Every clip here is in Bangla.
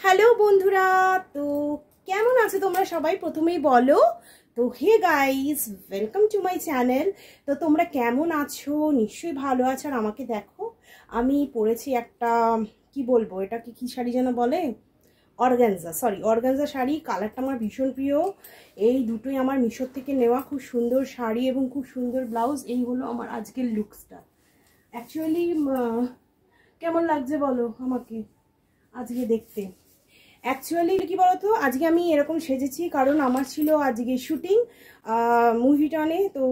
হ্যালো বন্ধুরা, তো কেমন আছো তোমরা সবাই? প্রথমেই বলো তো hey guys, welcome to my channel. তো তোমরা কেমন আছো? নিশ্চয়ই ভালো আছো। আর আমাকে দেখো, আমি পরেছি একটা, কি বলবো, এটাকে কি শাড়ি যেন বলে, অর্গানজা, সরি অর্গানজা শাড়ি। কালারটা আমার ভীষণ প্রিয়। এই দুটোই আমার মিশোর থেকে নেওয়া। খুব সুন্দর শাড়ি এবং খুব সুন্দর ব্লাউজ। এই হলো আমার আজকের লুকসটা। অ্যাকচুয়ালি কেমন লাগছে বলো আমাকে আজকে দেখতে? অ্যাকচুয়ালি কি বলতো, আজকে আমি এরকম সেজেছি কারণ আমার ছিল আজকে শুটিং মুভিটনে। তো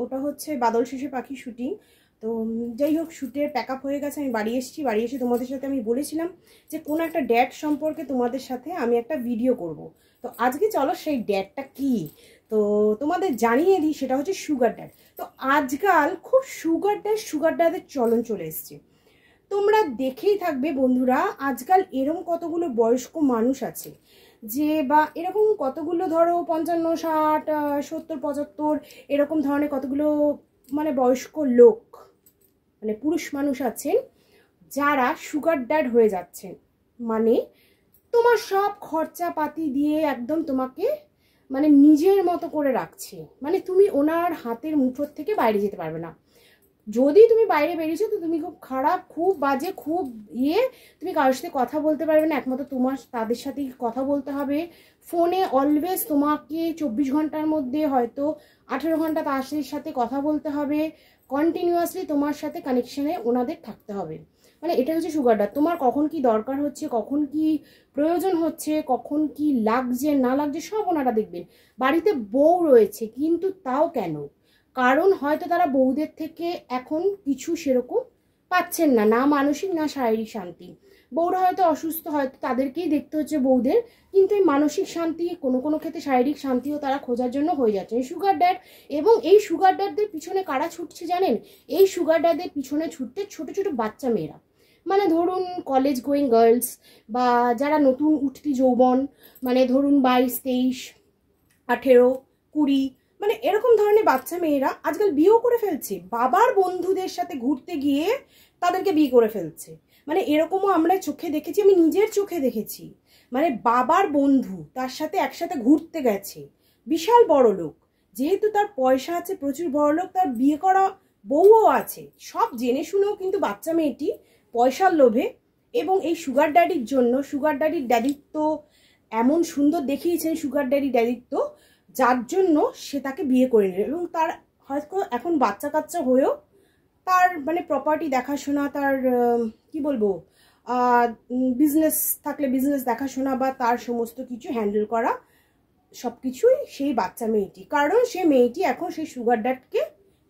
ওটা হচ্ছে বাদল শেষে পাখি শুটিং। তো যাই হোক, শ্যুটের প্যাক আপ হয়ে গেছে। আমি বাড়ি এসেছি। বাড়ি এসে তোমাদের সাথে আমি বলেছিলাম যে কোনো একটা ডেট সম্পর্কে তোমাদের সাথে আমি একটা ভিডিও করব। তো আজকে চলো সেই ডেটটা কি তো তোমাদের জানিয়ে দিই। সেটা হচ্ছে সুগার ড্যাড। তো আজকাল খুব সুগার ড্যাডের চলন চলে এসছে। তোমরা দেখেই থাকবে বন্ধুরা, আজকাল এরকম কতগুলো বয়স্ক মানুষ আছে যে, বা এরকম কতগুলো ধরো 55, 60, 70, 75 এরকম ধরনের কতগুলো মানে বয়স্ক লোক, মানে পুরুষ মানুষ আছেন যারা সুগার ড্যাড হয়ে যাচ্ছেন। মানে তোমার সব খরচাপাতি দিয়ে একদম তোমাকে মানে নিজের মতো করে রাখছে। মানে তুমি ওনার হাতের মুঠোর থেকে বাইরে যেতে পারবে না। যদি তুমি বাইরে বেরিয়েছো তো তুমি খুব খারাপ, খুব বাজে, খুব তুমি কারোর সাথে কথা বলতে পারবে না। একমাত্র তোমার তাদের সাথেই কথা বলতে হবে। ফোনে অলওয়েজ তোমাকে 24 ঘন্টার মধ্যে হয়তো 18 ঘন্টা তাদের সাথে কথা বলতে হবে। কন্টিনিউয়াসলি তোমার সাথে কানেকশনে ওনাদের থাকতে হবে। মানে এটা হচ্ছে সুগার ড্যাড। তোমার কখন কি দরকার হচ্ছে, কখন কি প্রয়োজন হচ্ছে, কখন কি লাগছে না লাগছে সব ওনারা দেখবেন। বাড়িতে বউ রয়েছে কিন্তু তাও কেন? কারণ হয়তো তারা বউদের থেকে এখন কিছু সেরকম পাচ্ছেন না, না মানসিক না শারীরিক শান্তি। বউরা হয়তো অসুস্থ, হয়তো তাদেরকেই দেখতে হচ্ছে বউদের। কিন্তু এই মানসিক শান্তি, কোনো কোনো ক্ষেত্রে শারীরিক শান্তিও তারা খোঁজার জন্য হয়ে যাচ্ছে এই সুগার ড্যাড। এবং এই সুগার ড্যাডদের পিছনে কারা ছুটছে জানেন? এই সুগার ড্যাডদের পিছনে ছুটতে ছোট ছোট বাচ্চা মেয়েরা। মানে ধরুন কলেজ গোয়িং গার্লস, বা যারা নতুন উঠতি যৌবন, মানে ধরুন 22, 23, 18, 20, মানে এরকম ধরনের বাচ্চা মেয়েরা আজকাল বিয়েও করে ফেলছে। বাবার বন্ধুদের সাথে ঘুরতে গিয়ে তাদেরকে বিয়ে করে ফেলছে। মানে এরকমও আমরা চোখে দেখেছি, আমি নিজের চোখে দেখেছি। মানে বাবার বন্ধু তার সাথে একসাথে ঘুরতে গেছে, বিশাল বড় লোক, যেহেতু তার পয়সা আছে, প্রচুর বড় লোক, তার বিয়ে করা বউও আছে, সব জেনে শুনেও কিন্তু বাচ্চা মেয়েটি পয়সার লোভে এবং এই সুগার ড্যাডির জন্য, সুগার ড্যাডির ড্যাডিত্ব এমন সুন্দর দেখিয়েছেন সুগার ড্যাডিত্ব, যার জন্য সে তাকে বিয়ে করে নিল। এবং তার হয়তো এখন বাচ্চা কাচ্চা হয়েও তার মানে প্রপার্টি দেখাশোনা, তার কি বলবো, বিজনেস থাকলে বিজনেস দেখাশোনা বা তার সমস্ত কিছু হ্যান্ডেল করা সব কিছুই সেই বাচ্চা মেয়েটি। কারণ সে মেয়েটি এখন সেই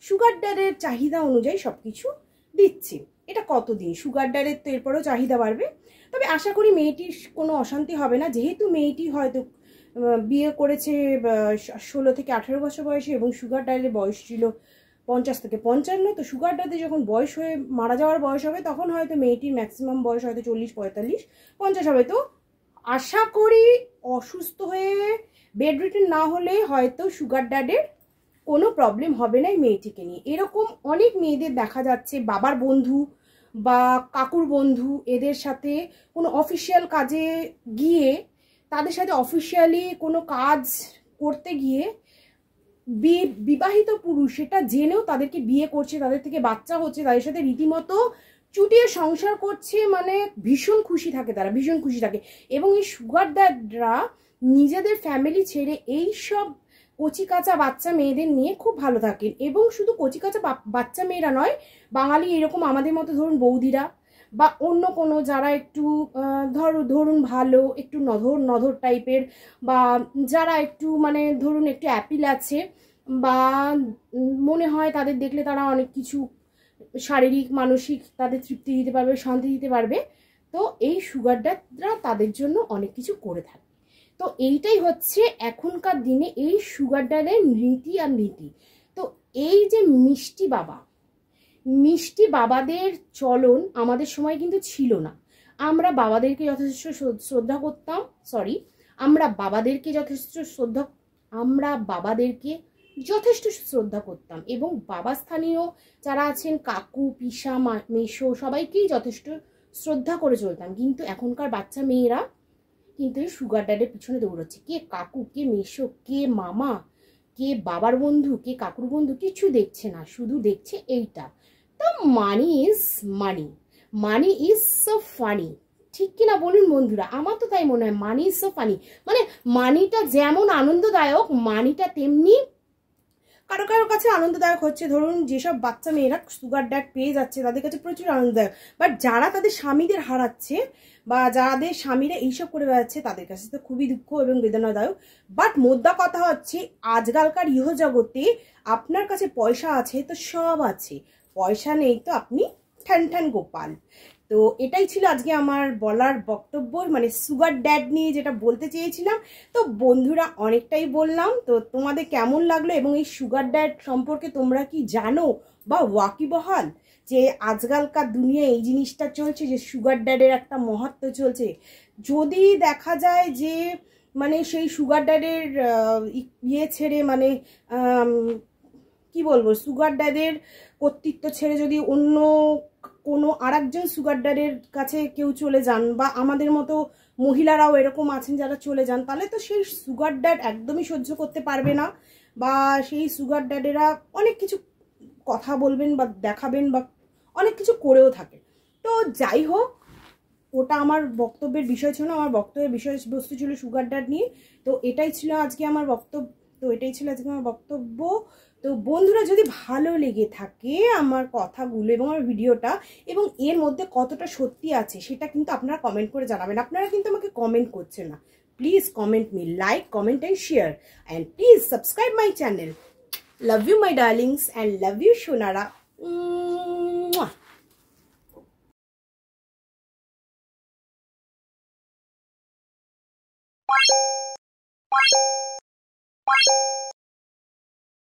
সুগার ড্যাডের চাহিদা অনুযায়ী সব কিছু দিচ্ছে। এটা কতদিন সুগার ড্যাডের, তো এরপরেও চাহিদা বাড়বে। তবে আশা করি মেয়েটির কোনো অশান্তি হবে না, যেহেতু মেয়েটি হয়তো বিয়ে করেছে 16 থেকে 18 বছর বয়সে এবং সুগার ড্যাডের বয়স ছিল 50 থেকে 55। তো সুগার ড্যাডের যখন বয়স হয়ে মারা যাওয়ার বয়স হবে তখন হয়তো মেয়েটির ম্যাক্সিমাম বয়স হয়তো 40, 45, 50 হবে। তো আশা করি অসুস্থ হয়ে বেড রিটেন না হলে হয়তো সুগার ড্যাডের কোনো প্রবলেম হবে না এই মেয়েটিকে নিয়ে। এরকম অনেক মেয়েদের দেখা যাচ্ছে বাবার বন্ধু বা কাকুর বন্ধু এদের সাথে কোনো অফিসিয়াল কাজে গিয়ে, তাদের সাথে অফিসিয়ালি কোনো কাজ করতে গিয়ে বিবাহিত পুরুষ সেটা জেনেও তাদেরকে বিয়ে করছে, তাদের থেকে বাচ্চা হচ্ছে, তাদের সাথে রীতিমতো চুটিয়ে সংসার করছে। মানে ভীষণ খুশি থাকে তারা, ভীষণ খুশি থাকে। এবং এই সুগার ড্যাডরা নিজেদের ফ্যামিলি ছেড়ে এই সব কচি কাঁচা বাচ্চা মেয়েদের নিয়ে খুব ভালো থাকেন। এবং শুধু কচি কাঁচা বাচ্চা মেয়েরা নয়, বাঙালি এরকম আমাদের মতো ধরুন বৌদিরা বা অন্য কোনো যারা একটু ধরুন ভালো, একটু নধর টাইপের, বা যারা একটু মানে ধরুন একটু অ্যাপিল আছে, বা মনে হয় তাদের দেখলে তারা অনেক কিছু শারীরিক মানসিক তাদের তৃপ্তি দিতে পারবে, শান্তি দিতে পারবে। তো এই সুগার ড্যাডরা তাদের জন্য অনেক কিছু করে থাকে। তো এইটাই হচ্ছে এখনকার দিনে এই সুগার ড্যাডের নীতি আর নীতি। তো এই যে মিষ্টি বাবাদের চলন আমাদের সময় কিন্তু ছিল না। আমরা বাবাদেরকে যথেষ্ট শ্রদ্ধা করতাম, আমরা বাবাদেরকে শ্রদ্ধা করতাম এবং বাবা স্থানীয় যারা আছেন কাকু, পিসা, মেশো সবাইকেই যথেষ্ট শ্রদ্ধা করে চলতাম। কিন্তু এখনকার বাচ্চা মেয়েরা কিন্তু এই সুগার ড্যাডের পিছনে দৌড়চ্ছে। কে কাকু, কে মেশো, কে মামা, কে বাবার বন্ধু, কে কাকুর বন্ধু, কিছু দেখছে না, শুধু দেখছে এইটা। তো money is money, money is so funny, ঠিক কিনা বলুন বন্ধুরা? আমার তো তাই মনে হয়, মানি ইজ সো ফানি। মানে মানিটা যেমন আনন্দদায়ক, মানিটা তেমনি কারো কারো কাছে আনন্দদায়ক হচ্ছে। ধরুন যেসব বাচ্চা মেয়েরা সুগার ড্যাড পেয়ে যাচ্ছে তাদের কাছে প্রচুর আনন্দদায়ক, বাট যারা তাদের স্বামীদের হারাচ্ছে বা যাদের স্বামীরা এইসব করে বেড়াচ্ছে তাদের কাছে তো খুবই দুঃখ এবং বেদনাদায়ক। বাট মোদ্দা কথা হচ্ছে, আজকালকার ইহজগতে আপনার কাছে পয়সা আছে তো সব আছে, পয়সা নেই তো আপনি ঠ্যান ঠ্যান গোপাল। তো এটাই ছিল আজকে আমার বলার বক্তব্য, মানে সুগার ড্যাড নিয়ে যেটা বলতে চেয়েছিলাম। তো বন্ধুরা অনেকটাই বললাম, তো তোমাদের কেমন লাগলো এবং এই সুগার ড্যাড সম্পর্কে তোমরা কি জানো বা ওয়াকিবহাল যে আজকালকার দুনিয়ায় এই জিনিসটা চলছে, যে সুগার ড্যাডের একটা মহত্ব চলছে। যদি দেখা যায় যে মানে সেই সুগার ড্যাডের ইয়ে ছেড়ে, মানে কি বলবো, সুগার ড্যাডের কর্তৃত্ব ছেড়ে যদি অন্য কোনো আরেকজন সুগার ড্যাডের কাছে কেউ চলে যান, বা আমাদের মতো মহিলারাও এরকম আছেন যারা চলে যান, তাহলে তো সেই সুগার ড্যাড একদমই সহ্য করতে পারবে না, বা সেই সুগার ড্যাডেরা অনেক কিছু কথা বলবেন বা দেখাবেন বা অনেক কিছু করেও থাকে। তো যাই হোক, ওটা আমার বক্তব্যের বিষয় ছিল না, আমার বক্তব্যের বিষয়বস্তু ছিল সুগার ড্যাড নিয়ে। তো এটাই ছিল আজকে আমার বক্তব্য। তো বন্ধুরা যদি ভালো লেগে থাকে আমার কথাগুলো এবং আমার ভিডিওটা, এবং এর মধ্যে কতটা সত্যি আছে সেটা কিন্তু আপনারা কমেন্ট করে জানাবেন। আপনারা কিন্তু আমাকে কমেন্ট করছেন না, please comment me, like, comment and share, and please subscribe my channel. Love you my darlings and love you Sonara.